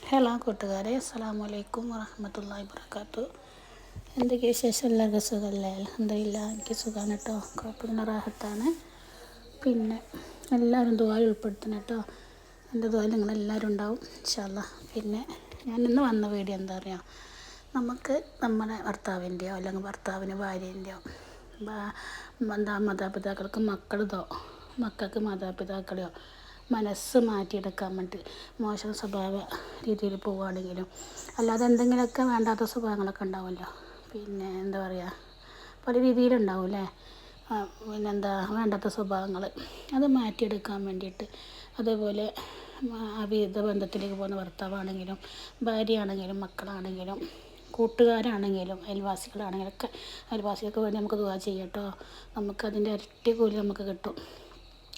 Hello കൂട്ടുകാരെ, അസ്സലാമു അലൈക്കും വറഹ്മത്തുള്ളാഹി വബറകാതുഹു. എന്തൊക്കെ വിശേഷം? എല്ലാവർക്കും സുഖമല്ലേ? അൽഹംദുലില്ലാഹ്, എനിക്ക് സുഖമാണ് കേട്ടോ. കുഴപ്പമില്ല, റാഹത്താണ്. പിന്നെ എല്ലാവരും ദുആയിൽ ഉൾപ്പെടുത്തണം കേട്ടോ. എൻ്റെ ദുആയിൽ നിങ്ങളെല്ലാവരും ഉണ്ടാവും ഇൻഷാ അല്ലാഹ്. പിന്നെ ഞാൻ ഇന്ന് വന്ന വീഡിയോ എന്താ പറയുക, നമുക്ക് നമ്മുടെ ഭർത്താവിൻ്റെയോ അല്ലെങ്കിൽ ഭർത്താവിന് ഭാര്യേൻ്റെയോ മാതാപിതാക്കൾക്ക് മക്കൾക്ക് മാതാപിതാക്കളെയോ മനസ്സ് മാറ്റിയെടുക്കാൻ വേണ്ടി മോശം സ്വഭാവ രീതിയിൽ പോവുകയാണെങ്കിലും അല്ലാതെ എന്തെങ്കിലുമൊക്കെ വേണ്ടാത്ത സ്വഭാവങ്ങളൊക്കെ ഉണ്ടാവുമല്ലോ. പിന്നെ എന്താ പറയുക, പല രീതിയിലുണ്ടാവും അല്ലേ. പിന്നെന്താ വേണ്ടാത്ത സ്വഭാവങ്ങൾ, അത് മാറ്റിയെടുക്കാൻ വേണ്ടിയിട്ട്, അതേപോലെ അവിഹിത ബന്ധത്തിലേക്ക് പോകുന്ന ഭർത്താവാണെങ്കിലും ഭാര്യയാണെങ്കിലും മക്കളാണെങ്കിലും കൂട്ടുകാരാണെങ്കിലും അയൽവാസികളാണെങ്കിലും ഒക്കെ, അയൽവാസികൾക്ക് വേണ്ടി നമുക്ക് ദുആ ചെയ്യാം കേട്ടോ. നമുക്കതിൻ്റെ ഇരട്ടി കൂലി നമുക്ക് കിട്ടും.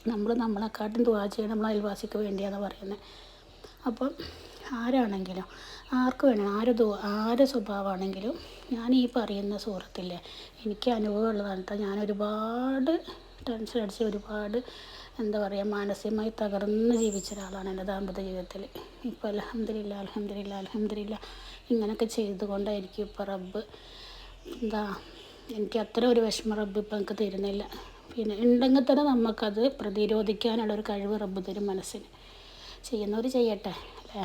നമ്മളെക്കാട്ടും ദുആ ചെയ്യണം നമ്മൾ അയൽവാസിക്ക് വേണ്ടിയാണ് പറയുന്നത്. അപ്പം ആരാണെങ്കിലും ആർക്ക് വേണം, ആര് സ്വഭാവമാണെങ്കിലും ഞാൻ ഈ പറയുന്ന സൂറത്തില്ലേ, എനിക്ക് അനുഭവമുള്ളതാണ് കേട്ടോ. ഞാൻ ഒരുപാട് ടെൻഷൻ അടിച്ച് ഒരുപാട് എന്താ പറയുക മാനസികമായി തകർന്ന് ജീവിച്ച ഒരാളാണ് എൻ്റെ ദാമ്പത്യ ജീവിതത്തിൽ. ഇപ്പോൾ അൽഹംദുലില്ലാ ഇങ്ങനെയൊക്കെ ചെയ്തുകൊണ്ടായിരിക്കും ഇപ്പോൾ റബ്ബ് എനിക്ക് അത്ര ഒരു വിഷമം റബ്ബ് ഇപ്പം എനിക്ക് തരുന്നില്ല. പിന്നെ ഉണ്ടെങ്കിൽ തന്നെ നമുക്കത് പ്രതിരോധിക്കാനുള്ളൊരു കഴിവ് റബ്ബ് തരും മനസ്സിന്. ചെയ്യുന്നവർ ചെയ്യട്ടെ അല്ലേ,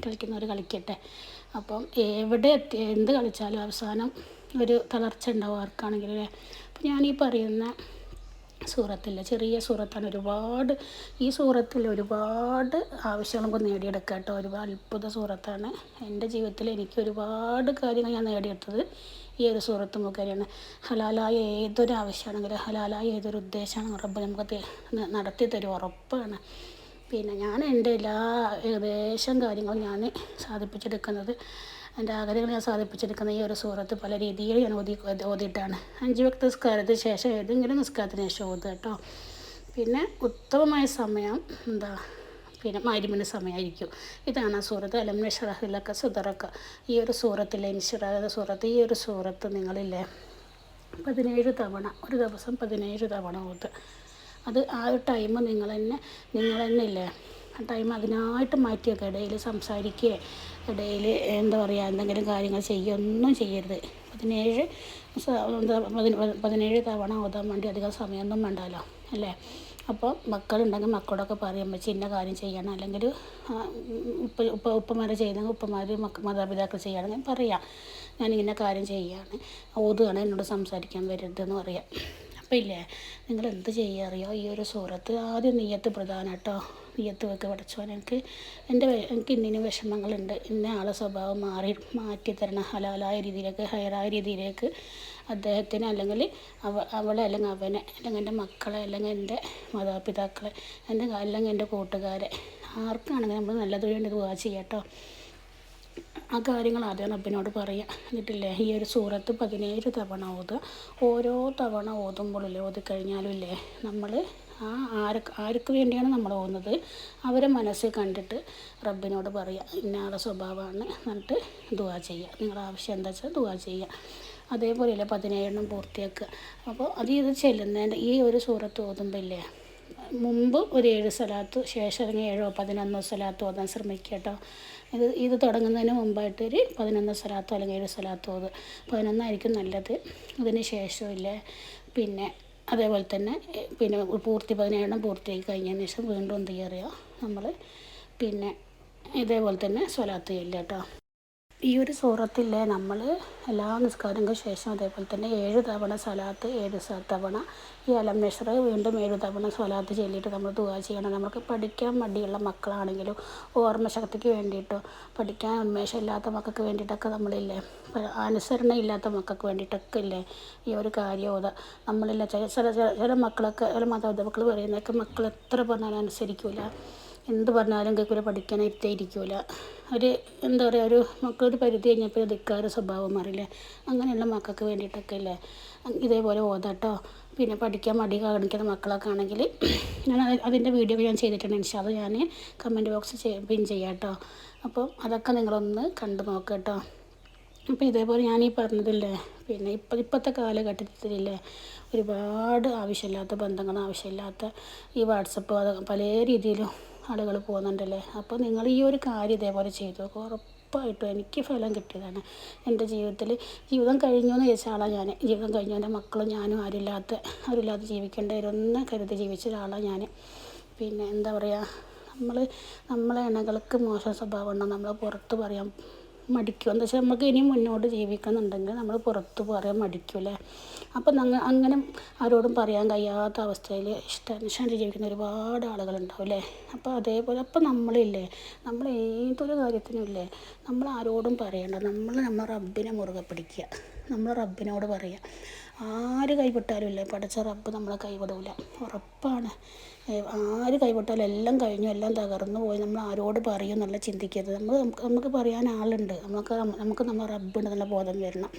കളിക്കുന്നവർ കളിക്കട്ടെ. അപ്പം എന്ത് കളിച്ചാലും അവസാനം ഒരു തളർച്ച ഉണ്ടാവും ആർക്കാണെങ്കിലും അല്ലേ. അപ്പം ഞാനീ പറയുന്ന സൂറത്തില്ല, ചെറിയ സൂറത്താണ്. ഈ സൂറത്തിൽ ഒരുപാട് ആവശ്യങ്ങൾ നമുക്ക് നേടിയെടുക്കാം കേട്ടോ. ഒരുപാട് അത്ഭുത സൂറത്താണ്. എൻ്റെ ജീവിതത്തിൽ എനിക്ക് ഒരുപാട് കാര്യങ്ങൾ ഞാൻ നേടിയെടുത്തത് ഈ ഒരു സൂറത്ത് മുഖേനയാണ്. ഹലാലായ ഏതൊരു ആവശ്യമാണെങ്കിലും ഹലാലായ ഏതൊരു ഉദ്ദേശമാണെങ്കിലും റബ്ബ് നമുക്ക് നടത്തി തരും, ഉറപ്പാണ്. പിന്നെ ഞാൻ എൻ്റെ ഏകദേശം കാര്യങ്ങളും ഞാൻ സാധിപ്പിച്ചെടുക്കുന്നത്, എൻ്റെ ആഗ്രഹങ്ങൾ ഞാൻ സാധിപ്പിച്ചെടുക്കുന്ന ഈ ഒരു സൂറത്ത് പല രീതിയിൽ ഞാൻ ഓതിയിട്ടാണ്. 5 വക്ത് നിസ്കാരത്തിന് ശേഷം ഏതെങ്കിലും നിസ്കാരത്തിന് ശേഷം ഓതുക കേട്ടോ. പിന്നെ ഉത്തമമായ സമയം പിന്നെ മഗ്‌രിബിൻ്റെ സമയമായിരിക്കും. ഇതാണ് ആ സൂറത്ത്. അലം നശ്റഹ് ലക സദ്റക. ഈ ഒരു സൂറത്തിലെ ഈ ഒരു സൂറത്ത് നിങ്ങളില്ലേ 17 തവണ, ഒരു ദിവസം 17 തവണ ഓതുക. അത് ആ ഒരു ടൈം നിങ്ങൾ തന്നെ ഇല്ലേ, ആ ടൈം അതിനായിട്ട് മാറ്റി വെക്കുക. ഇടയിൽ സംസാരിക്കുക, ഇടയിൽ എന്താ പറയുക എന്തെങ്കിലും കാര്യങ്ങൾ ചെയ്യുക, ഒന്നും ചെയ്യരുത്. 17 തവണ ഓതാൻ വേണ്ടി അധികം സമയമൊന്നും വേണ്ടല്ലോ അല്ലേ. അപ്പോൾ മക്കളുണ്ടെങ്കിൽ മക്കളോടൊക്കെ പറയും അമ്മച്ചി ഇന്ന കാര്യം ചെയ്യണം, അല്ലെങ്കിൽ ഉപ്പമാർ ചെയ്യുന്നെങ്കിൽ മാതാപിതാക്കൾ ചെയ്യുകയാണെങ്കിൽ പറയാം ഞാനിങ്ങനെ കാര്യം ചെയ്യുകയാണ്, ഓതുകയാണ്, എന്നോട് സംസാരിക്കാൻ വരരുതെന്ന് പറയാം. അപ്പോൾ ഇല്ലേ നിങ്ങൾ എന്ത് ചെയ്യുക അറിയോ, ഈ ഒരു സൂറത്ത് ആദ്യം നിയ്യത്ത് പ്രധാനം കേട്ടോ. നിയ്യത്ത് വെക്കുക, പഠിച്ചോൻ എനിക്ക് ഇന്നിനും വിഷമങ്ങളുണ്ട്, ഇന്ന ആളെ സ്വഭാവം മാറ്റിത്തരണം ഹലാലായ രീതിയിലേക്ക്, ഹൈറായ രീതിയിലേക്ക് അദ്ദേഹത്തിന്, അല്ലെങ്കിൽ അവളെ, അല്ലെങ്കിൽ അവനെ, അല്ലെങ്കിൽ എൻ്റെ മക്കളെ, അല്ലെങ്കിൽ എൻ്റെ മാതാപിതാക്കളെ, അല്ലെങ്കിൽ എൻ്റെ കൂട്ടുകാരെ, ആർക്കാണെങ്കിലും നമ്മൾ നല്ലത് വേണ്ടി ദുആ ചെയ്യാം കേട്ടോ. ആ കാര്യങ്ങൾ ആദ്യം റബ്ബിനോട് പറയുക. എന്നിട്ടില്ലേ ഈ ഒരു സൂറത്ത് 17 തവണ ഓതുക. ഓരോ തവണ ഓതുമ്പോഴില്ലേ, ഓതിക്കഴിഞ്ഞാലും ഇല്ലേ നമ്മൾ ആർക്ക് വേണ്ടിയാണ് നമ്മൾ ഓതുന്നത് അവരെ മനസ്സിൽ കണ്ടിട്ട് റബ്ബിനോട് പറയുക ഇന്ന ആളെ സ്വഭാവമാണ് എന്നിട്ട് ദുആ ചെയ്യുക. നിങ്ങളുടെ ആവശ്യം എന്താ വെച്ചാൽ ദുആ ചെയ്യുക. അതേപോലെയല്ലേ 17 പൂർത്തിയാക്കുക. അപ്പോൾ ഇത് ചെല്ലുന്നതിൻ്റെ ഈ ഒരു സൂറത്ത് ഓതുമ്പോൾ ഇല്ലേ മുമ്പ് ഒരു 7 സ്വലാത്ത്, ശേഷം അല്ലെങ്കിൽ 7 11 സ്വലാത്ത് ഓതാൻ ശ്രമിക്കുക കേട്ടോ. ഇത് തുടങ്ങുന്നതിന് മുമ്പായിട്ട് ഒരു 11 സ്വലാത്തോ അല്ലെങ്കിൽ 7 സ്വലാത്തോ ഓതുക. 11 നല്ലത്. അതിന് ശേഷമില്ലേ പിന്നെ അതേപോലെ തന്നെ പിന്നെ 17 പൂർത്തിയാക്കി കഴിഞ്ഞതിന് ശേഷം വീണ്ടും എന്ത് ചെയ്യുക നമ്മൾ പിന്നെ ഇതേപോലെ തന്നെ സ്വലാത്ത് ചെല്ലുക കേട്ടോ. ഈ ഒരു സൂറത്തില്ലേ നമ്മൾ എല്ലാ നിസ്കാരങ്ങൾക്ക് ശേഷം അതേപോലെ തന്നെ 7 തവണ സ്വലാത്ത്, 7 തവണ ഈ അലം നശ്റ്, വീണ്ടും 7 തവണ സ്വലാത്ത് ചൊല്ലിയിട്ട് നമ്മൾ ദുആ ചെയ്യണം. നമുക്ക് പഠിക്കാൻ മടിയുള്ള മക്കളാണെങ്കിലും ഓർമ്മശക്തിക്ക് വേണ്ടിയിട്ടോ, പഠിക്കാൻ ഉന്മേഷമില്ലാത്ത മക്കൾക്ക് വേണ്ടിയിട്ടൊക്കെ നമ്മളില്ലേ, അനുസരണ ഇല്ലാത്ത മക്കൾക്ക് വേണ്ടിയിട്ടൊക്കെ ഇല്ലേ ഈ ഒരു കാര്യം ഓതുക. നമ്മളില്ല ചില മക്കളൊക്കെ, ചില മാതാപിതാക്കൾ പറയുന്നതൊക്കെ മക്കൾ എത്ര പറഞ്ഞാലും അനുസരിക്കില്ല, എന്ത് പറഞ്ഞാലും കേൾക്കില്ല, പഠിക്കാനായിട്ട് ഇരിക്കില്ല. എന്താ പറയുക, ഒരു മക്കളൊരു പരിധി കഴിഞ്ഞപ്പോൾ ധിക്കാര സ്വഭാവം മാറില്ലേ. അങ്ങനെയുള്ള മക്കൾക്ക് വേണ്ടിയിട്ടൊക്കെ ഇല്ലേ ഇതേപോലെ ഓതാട്ടോ. പിന്നെ പഠിക്കാൻ മടി കാണിക്കുന്ന മക്കളൊക്കെ ആണെങ്കിൽ ഞാൻ അതിൻ്റെ വീഡിയോ ഞാൻ ചെയ്തിട്ടുണ്ട്. ഇൻഷാ അല്ലാഹ് ഞാൻ കമൻറ്റ് ബോക്സ് പിൻ ചെയ്യാം കേട്ടോ. അപ്പം അതൊക്കെ നിങ്ങളൊന്ന് കണ്ടു നോക്കുക കേട്ടോ. അപ്പോൾ ഇതേപോലെ ഞാനീ പറഞ്ഞതില്ലേ പിന്നെ ഇപ്പോഴത്തെ കാലഘട്ടത്തിലില്ലേ ഒരുപാട് ആവശ്യമില്ലാത്ത ബന്ധങ്ങൾ, ആവശ്യമില്ലാത്ത ഈ വാട്സപ്പ്, അത് പല രീതിയിലും ആളുകൾ പോകുന്നുണ്ടല്ലേ. അപ്പോൾ നിങ്ങൾ ഈ ഒരു കാര്യം ഇതേപോലെ ചെയ്തു നോക്കുക, ഉറപ്പായിട്ടും എനിക്ക് ഫലം കിട്ടിയതാണ്. എൻ്റെ ജീവിതം കഴിഞ്ഞു എന്ന് ചോദിച്ച ആളാണ് ഞാൻ. ജീവിതം കഴിഞ്ഞു, എൻ്റെ മക്കളും ഞാനും ആരുമില്ലാതെ ജീവിക്കേണ്ട വരുമെന്ന് കരുതി ജീവിച്ച ഒരാളാണ് ഞാൻ. പിന്നെ എന്താ പറയുക, നമ്മളെ ഇണകൾക്ക് മോശം സ്വഭാവം ഉണ്ടോ നമ്മൾ പുറത്ത് പറയാൻ മടിക്കും. എന്താ വെച്ചാൽ നമുക്ക് ഇനി മുന്നോട്ട് ജീവിക്കുന്നുണ്ടെങ്കിൽ നമ്മൾ പുറത്ത് പറയാൻ മടിക്കും അല്ലേ. അപ്പം അങ്ങനെ ആരോടും പറയാൻ കഴിയാത്ത അവസ്ഥയിൽ ടെൻഷനിൽ ജീവിക്കുന്ന ഒരുപാട് ആളുകളുണ്ടാവും അല്ലേ. അപ്പോൾ അതേപോലെ നമ്മൾ ഏതൊരു കാര്യത്തിനും ഇല്ലേ, നമ്മൾ ആരോടും പറയണ്ട, നമ്മൾ റബ്ബിനെ മുറുകെ പിടിക്കുക, നമ്മൾ റബ്ബിനോട് പറയുക. ആര് കൈവിട്ടാലും ഇല്ലേ, പടച്ച റബ്ബ് നമ്മളെ കൈവിടില്ല, ഉറപ്പാണ്. ആര് കൈവിട്ടാലും എല്ലാം കഴിഞ്ഞു, എല്ലാം തകർന്നു പോയി, നമ്മൾ ആരോട് പറയും എന്നുള്ള ചിന്തിക്കരുത്. നമുക്ക് പറയാൻ ആളുണ്ട്, നമുക്ക് നമ്മൾ റബ്ബുണ്ട് എന്നുള്ള ബോധം വരണം.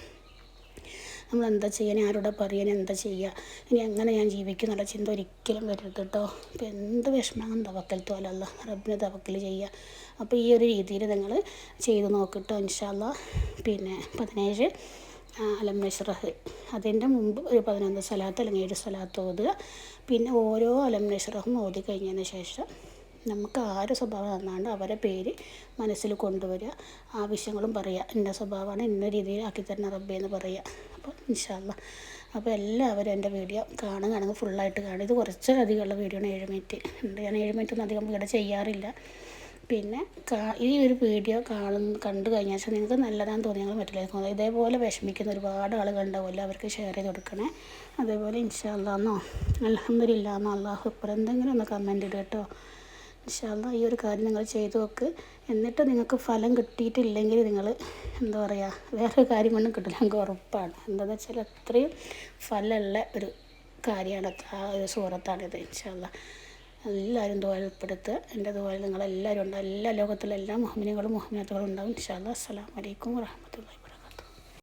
നമ്മൾ എന്താ ചെയ്യാൻ, ആരോടെ പറയാൻ, എന്താ ചെയ്യുക, ഇനി എങ്ങനെ ഞാൻ ജീവിക്കും എന്നുള്ള ചിന്ത ഒരിക്കലും വരരുത് കേട്ടോ. അപ്പോൾ എന്ത് വിഷമം തവക്കൽത്തു അലല്ല, റബ്ബിനെ തവക്കൽ ചെയ്യുക. അപ്പോൾ ഈ ഒരു രീതിയിൽ നിങ്ങൾ ചെയ്ത് നോക്കിട്ടോ ഇൻഷാ അല്ലാഹ്. പിന്നെ 17 അലം നശ്റഹ്, അതിൻ്റെ മുമ്പ് ഒരു 11 സ്വലാത്ത് അല്ലെങ്കിൽ 7 സ്വലാത്ത് ഓതുക. പിന്നെ ഓരോ അലം നശ്റഹും ഓതി കഴിഞ്ഞതിന് ശേഷം നമുക്ക് ആര് സ്വഭാവം നന്നാണ്ട് അവരെ പേര് മനസ്സിൽ കൊണ്ടുവരിക, ആവശ്യങ്ങളും പറയുക. ഇന്ന സ്വഭാവമാണ്, ഇന്ന രീതിയിൽ ആക്കിത്തരുന്ന റബ്ബേ എന്ന് പറയുക. അപ്പോൾ ഇൻഷാ അല്ലാഹ്, അപ്പോൾ എല്ലാവരും എൻ്റെ വീഡിയോ കാണുകയാണെങ്കിൽ ഫുള്ളായിട്ട് കാണുക. ഇത് കുറച്ചധികമുള്ള വീഡിയോ ആണ്, 7 മിനിറ്റ് ഉണ്ട്. ഞാൻ 7 മിനിറ്റൊന്നും അധികം വീഡിയോ ചെയ്യാറില്ല. പിന്നെ ഈ ഒരു വീഡിയോ കണ്ടു കഴിഞ്ഞാൽ നിങ്ങൾക്ക് നല്ലതാണെന്ന് തോന്നി നിങ്ങൾ മറ്റുള്ളവർക്ക് ഇതേപോലെ വിഷമിക്കുന്ന ഒരുപാട് ആളുകളുണ്ടാവുമല്ലോ, അവർക്ക് ഷെയർ ചെയ്ത് കൊടുക്കണേ. അതേപോലെ ഇൻഷാ അല്ലാഹ് അൽഹംദുലില്ലാഹ് അല്ലാഹു അക്ബർ എന്തെങ്കിലും ഒന്ന് കമൻറ്റ് ഇടുക കേട്ടോ. ഇൻഷാ അല്ലാഹ് ഈ ഒരു കാര്യം നിങ്ങൾ ചെയ്തു നോക്ക്. എന്നിട്ട് നിങ്ങൾക്ക് ഫലം കിട്ടിയിട്ടില്ലെങ്കിൽ നിങ്ങൾ എന്താ പറയുക, വേറൊരു കാര്യം കൊണ്ടും കിട്ടില്ല, എനിക്ക് ഉറപ്പാണ്. എന്താണെന്ന് വെച്ചാൽ അത്രയും ഫലമുള്ള ഒരു കാര്യമാണ്, ആ ഒരു സൂറത്താണിത്. ഇൻഷാ അല്ലാഹ് എല്ലാവരും ദുആയിൽ ഉൾപ്പെടുത്തുക. എൻ്റെ ദുആയിൽ നിങ്ങളെല്ലാവരും ഉണ്ടാവും, എല്ലാ ലോകത്തിലെ എല്ലാ മുഅ്മിനീങ്ങളും മുഅ്മിനാത്തുകളും ഉണ്ടാവും ഇൻഷാ അല്ലാഹ്. അസ്സലാമു അലൈക്കും വറഹ്മത്തുള്ളാഹി.